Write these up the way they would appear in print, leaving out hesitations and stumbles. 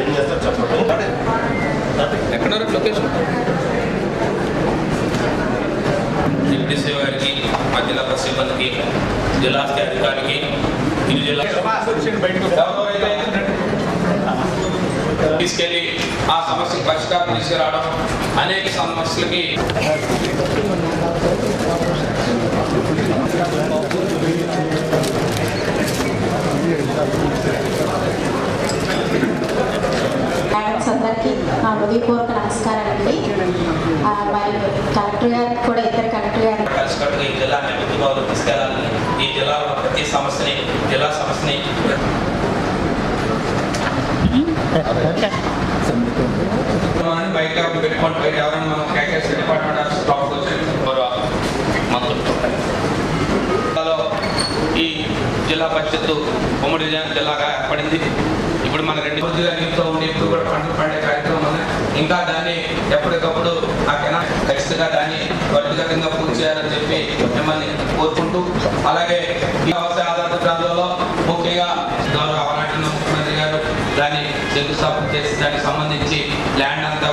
ఏం చేస్తారు చెప్పండి. ఎక్కడ లొకేషన్ డిప్యూటీ సీఓ గారికి, మా జిల్లా సిబ్బందికి, జిల్లా స్థాయి అధికారికి, ఇరు జిల్లా తీసుకెళ్ళి ఆ సమస్యకు పరిష్కారం తీసుకురావడం, అనేక సమస్యలకి అందరికీ నా హృదయపూర్వక నమస్కారాలండి. మరి కలెక్టర్ గారికి కూడా, ఇతర కలెక్టర్ గారు కలిసికట్టుగా ఈ జిల్లా అభివృద్ధి బాగా తీసుకెళ్లాలని, ఈ జిల్లాలో ప్రతి సమస్యని, జిల్లా సమస్యని బయట పెట్టుకుంటే ఎవరైనా మనం క్యాకేస్ డిపార్ట్మెంట్ స్టాఫ్ ఈ జిల్లా పరిషత్తు ఉమ్మడి జిల్లాగా ఏర్పడింది. ఇప్పుడు మన రెండు రోజులుగా నీటితో ఉండి ఇప్పుడు కూడా పంటలు పండే కార్యక్రమం ఉంది. ఇంకా దాన్ని ఎప్పటికప్పుడు నాకైనా ఖచ్చితంగా దాన్ని త్వరితగతంగా పూర్తి చేయాలని చెప్పి మిమ్మల్ని కోరుకుంటూ, అలాగే ఈ వ్యవసాయ ఆధారిత ప్రాంతంలో ముఖ్యంగా గౌరవ ఆనాటి ముఖ్యమంత్రి గారు దాన్ని శంకుస్థాపన చేసి దానికి సంబంధించి ల్యాండ్ అంతా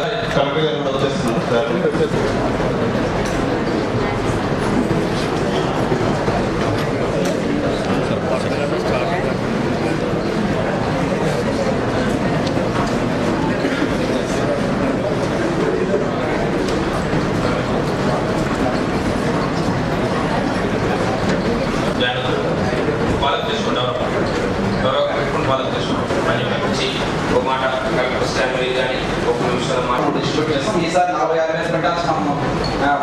ఈసారి 40-50 వేలు పెట్టాల్సిన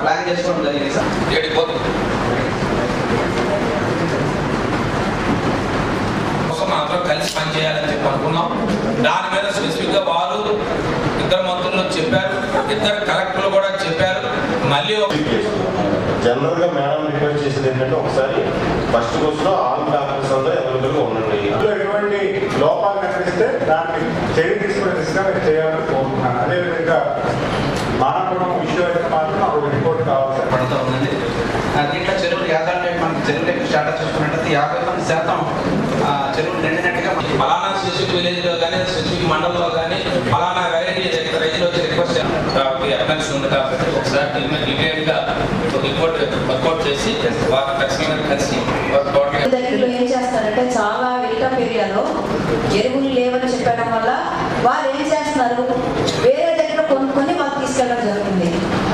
ప్లాన్ చేసుకోవడం జరిగింది సార్. అందరం కలిసి పనిచేయాలని చెప్పి అనుకున్నాం. దాని మీద స్పెసిఫిక్ గా వారు ఇద్దరు మంత్రులు చెప్పారు, ఇద్దరు కలెక్టర్లు కూడా చెప్పారు. మళ్ళీ జనరల్ గా మేడం రిక్వెస్ట్ చేసేది ఏంటంటే, ఒకసారి ఫస్ట్ కోర్స్ లో ఆల్ డాక్టర్స్ అంతా అవైలబుల్ గా ఉండండి. ఎటువంటి లోపాలు కనిపిస్తే దాన్ని చర్య తీసుకునే దిశగా మీరు చేయాలని కోరుతున్నాను. అదేవిధంగా మానవడం విషయం అయితే మాత్రం ఒక రిపోర్ట్ కావాల్సి పడుతూ ఉందండి. దీంట్లో చెరువులు యాదాలు మనకి చెరువులు స్టార్ట్ చేసుకున్నట్టు 50% చెరువులు నిండినట్టుగా ఫలానా స్పెసిఫిక్ విలేజ్ లో కానీ, స్పెసిఫిక్ మండలంలో కానీ ఫలానా వెరైటీ రైతులు వచ్చి రిక్వెస్ట్ అటెన్స్ ఉంది కాబట్టి ఒకసారి డీటెయిల్ గా రిపోర్ట్ వర్కౌట్ చేసి వారు ఖచ్చితంగా కలిసి దగ్గరలో ఏం చేస్తారంటే, చాలా విల్టప్ ఏరియాలో ఎరువులు లేవని చెప్పడం వల్ల వాళ్ళు ఏం చేస్తున్నారు, వేరే దగ్గర కొనుక్కొని వాళ్ళు తీసుకెళ్ళడం జరుగుతుంది.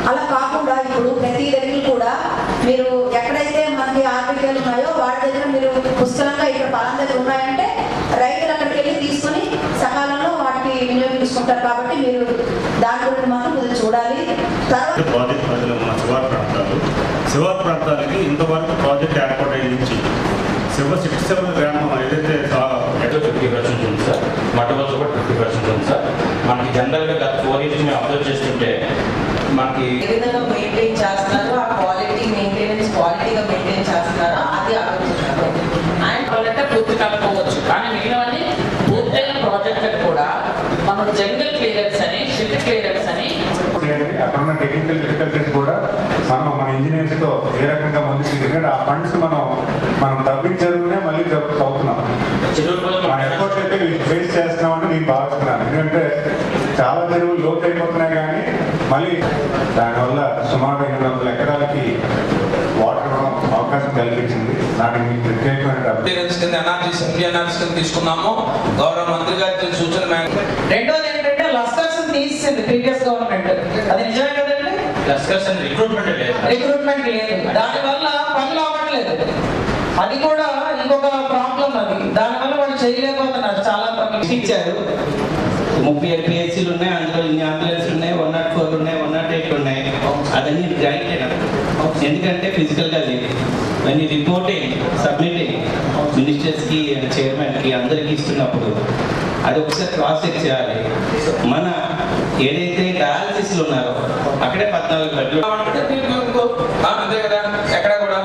అలా కాకుండా ఇప్పుడు ప్రతి దగ్గర కూడా మీరు ఎక్కడైతే మనకి ఆర్బికేలు ఉన్నాయో వాటి దగ్గర మీరు పుష్కలంగా ఇక్కడ పొలం దగ్గర ఉన్నాయంటే రైతులు అక్కడికి వెళ్ళి తీసుకుని సకాలంలో వాటికి వినియోగించుకుంటారు. కాబట్టి మీరు దాని గురించి మాత్రం కొంచెం చూడాలి. ప్రాజెక్ట్ పరిధిలో ఉన్న శివారు ప్రాంతాలకి ఇంతవరకు ప్రాజెక్ట్ ఏర్పాటు నుంచి 67 గ్రామం ఏదైతే 50% ఉంది సార్, మటవల్స్ కూడా 50% ఉంది సార్. మనకి జనరల్గా గత 4 years మేము అబ్జర్వ్ చేస్తుంటే మనకి ఏ విధంగా మెయింటైన్ చేస్తున్నారో ఆ క్వాలిటీ మెయింటెనెన్స్ క్వాలిటీగా మెయింటైన్ చేస్తున్నారో అది ఆలోచించాలి. అండ్ పూర్తి కాకపోవచ్చు, కానీ మిగిలినవన్నీ పూర్తయిన ప్రాజెక్టులు కూడా మనం జంగల్ క్లియరెన్స్ అని, షిట్ క్లియరెన్స్ అని, అక్కడ ఉన్న టెక్నికల్ డిఫికల్టీస్ కూడా మన ఇంజనీర్స్ తో ఏ రకంగా ముందుకు ఎందుకంటే ఆ ఫండ్స్ మనం తప్పించే మళ్ళీ చదువుతున్నాం. మన ఎఫర్ట్స్ అయితే ఫేస్ చేస్తున్నామని నేను భావిస్తున్నాను. ఎందుకంటే చాలా చెరువులు లోతు అయిపోతున్నాయి, కానీ మళ్ళీ దానివల్ల సుమారు 800 ఎకరాలకి వాటర్ అవకాశం కల్పించింది. దానికి మీకు ప్రత్యేకమైన అనాలిసిస్ తీసుకున్నాము. గౌరవ మంత్రి గారి సూచన మేరకు రెండోది ఏంటంటే లస్కర్స్ తీసేసింది ప్రీవియస్ గవర్నమెంట్. అది నిజమే కదండి, లస్కర్స్ రిక్రూట్మెంట్ లేదు. దానివల్ల పనులు అవ్వట్లేదు. అది కూడా ఇంకొక ప్రాబ్లం. అది దానివల్ల వాళ్ళు చేయలేకపోతున్నారు. చాలా పనులు ఇచ్చారు. 30 PHCలు ఉన్నాయి, అందులో ఇన్ని అంబులెన్స్లు ఉన్నాయి, 104 ఉన్నాయి, 108 ఉన్నాయి. అదన్నీ రైట్ ఎందుకంటే ఫిజికల్గా లేదు. when you reporting, submitting మినిస్టర్స్కి, చైర్మన్కి అందరికీ ఇస్తున్నప్పుడు అది ఒకసారి క్రాస్ చెక్ చేయాలి. మన ఏదైతే డయాలసిస్లు ఉన్నారో అక్కడే 14 బెడ్లు అంతే కదా. ఎక్కడ కూడా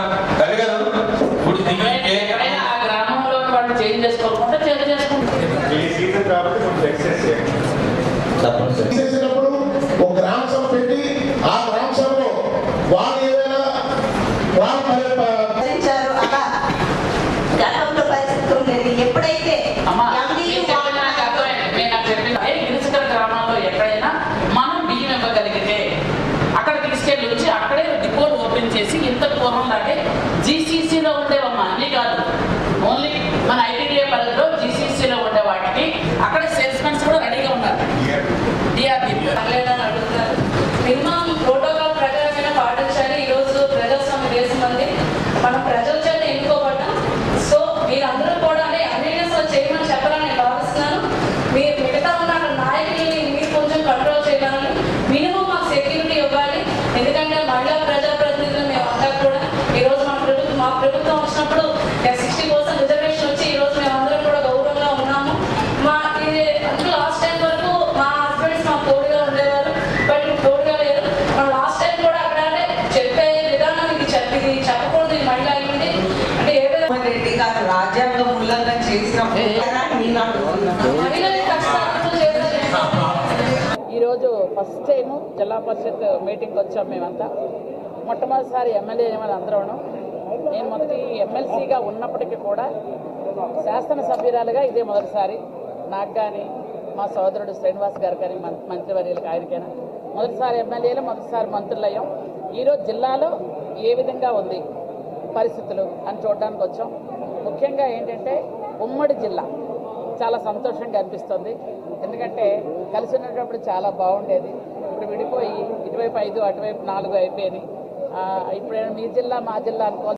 గ్రామంలో వాళ్ళు చేంజ్ చేసుకోకుండా చేంజ్ చేసుకుంటారు. చేసినప్పుడు ఒక గ్రామ సభ పెట్టి ఆ గ్రామ సభలో వాళ్ళు ఏదైనా అలా గతంలో పరిస్థితి ఉండేది. ఎప్పుడైతే చేసి ఇంతకు పూర్వంలాగే జీసీసీలో ఉండేవమ్మా, అన్నీ కాదు, ఓన్లీ మన ఐటీడీఏ పరిధిలో జీసీసీలో ఉండే వాటికి అక్కడ సేల్స్మెన్స్ కూడా రెడీగా ఉన్నారు. డిఆర్డీ అడుగుతారు. మినిమం ప్రోటోకాల్ ప్రకారమైన పాటించాలి. ఈరోజు ప్రజాస్వామ్య దేశం ఉంది, మనం ప్రజల చేత ఎన్నుకోబడ్డాం. సో మీరందరూ కూడా అవేర్నెస్ చేయమని చెప్పాలని నేను భావిస్తున్నాను. మీరు మిగతా ఉన్న అక్కడ నాయకుల్ని మీరు కొంచెం కంట్రోల్ చేయాలని, మినిమం మాకు సెక్యూరిటీ ఇవ్వాలి. ఎందుకంటే మహిళా ప్రజాప్రతినిధులు మేమంతా కూడా ఈరోజు మా ప్రభుత్వం వచ్చినప్పుడు 60% రిజర్వేషన్ వచ్చి ఈరోజు మేమందరం కూడా గౌరవంగా ఉన్నాము. అందులో లాస్ట్ టైం వరకు మా హస్బెండ్స్ మాకు తోడుగా ఉండేవారు, బట్ ఇప్పుడు తోడుగా లేరు. మనం లాస్ట్ టైం కూడా అక్కడ చెప్పే విధానానికి చెప్పకూడదు, ఈ మహిళ అయింది అంటే ఏదైనా రెడ్డి గారు రాజ్యాంగం ఉల్లంఘన చేసినప్పుడు మహిళల్ని కష్టాలు చేస్తారు. ఈరోజు ఫస్ట్ టైం జిల్లా పరిషత్ మీటింగ్కి వచ్చాం మేమంతా. మొట్టమొదటిసారి ఎమ్మెల్యే అయిన అందరూ. నేను మొదటి ఎమ్మెల్సీగా ఉన్నప్పటికీ కూడా శాసనసభ్యురాలుగా ఇదే మొదటిసారి. నాకు కానీ మా సోదరుడు శ్రీనివాస్ గారు కానీ మంత్రివర్యులకు ఆయనకైనా మొదటిసారి ఎమ్మెల్యేలు, మొదటిసారి మంత్రులయ్యాం. ఈరోజు జిల్లాలో ఏ విధంగా ఉంది పరిస్థితులు అని చూడడానికి వచ్చాం. ముఖ్యంగా ఏంటంటే ఉమ్మడి జిల్లా చాలా సంతోషంగా అనిపిస్తుంది. ఎందుకంటే కలిసి ఉన్నప్పుడు చాలా బాగుండేది. ఇప్పుడు విడిపోయి ఇటువైపు 5 అటువైపు 4 అయిపోయినాయి. ఇప్పుడైనా మీ జిల్లా మా జిల్లా అనుకోవాలి.